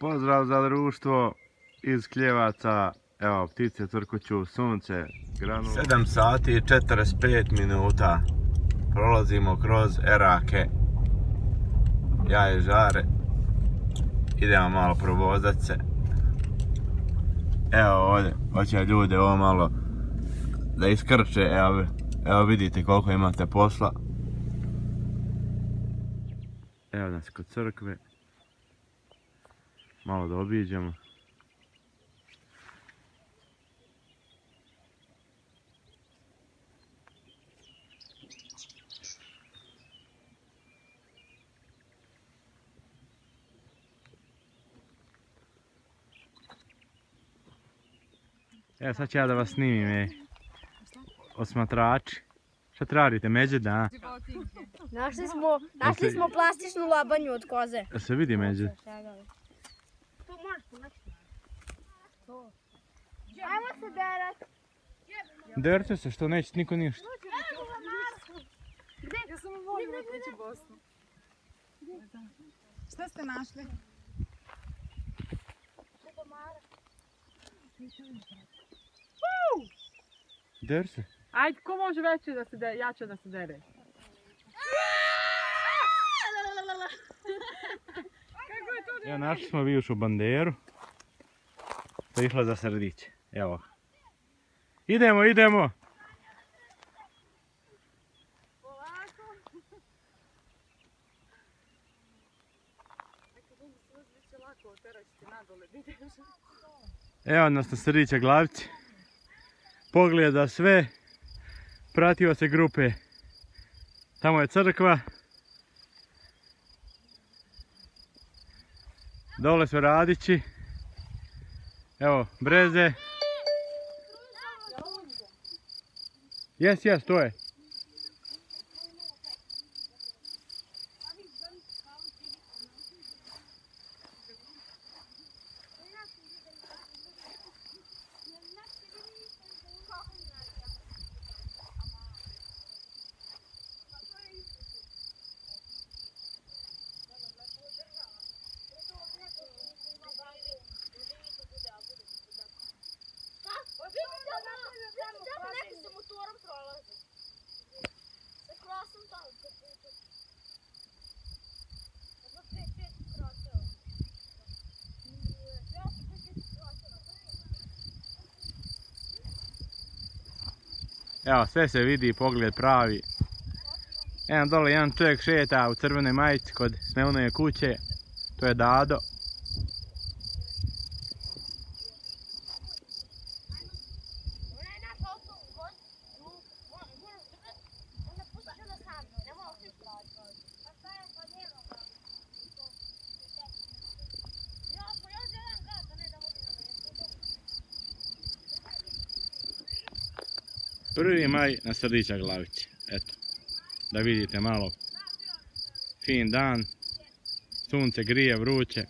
Pozdrav za društvo iz Kljevaca. Evo, ptice crkuću, sunce, granula. 7 sati i 45 minuta. Prolazimo kroz Erake. Ja i Žare. Idemo malo provozat se. Evo ovdje, hoće ljude ovo malo da iskrče. Evo vidite koliko imate posla. Evo nas kod crkve. Malo da obiđemo. Evo sad ću ja da vas snimim, osmatrači. Šta radite, međed, a? Našli smo plastičnu labanju od koze. Da se vidi međed? To možeš ponaći. Ajmo se derat. Derte se, što neće niko ništa. Ja samo volim otići u Bosnu. Šta ste našli? Der se. Ajde, ko može veće da se dere, jače da se dere? Evo, našli smo bivšu banderu. To je išla za Srediće. Evo. Idemo, idemo! Evo nas na Sredića Glavici. Pogleda sve. Pratio se grupe. Tamo je crkva. Dole su Radići. Evo, breze. Jes, to je. Evo, sve se vidi, pogled pravi. Evo dole jedan čovjek šeta u crvenoj majici kod Smevnove kuće. To je Dado. Prvi maj na Sredića Glavici, eto, da vidite malo, fin dan, sunce grije, vruće.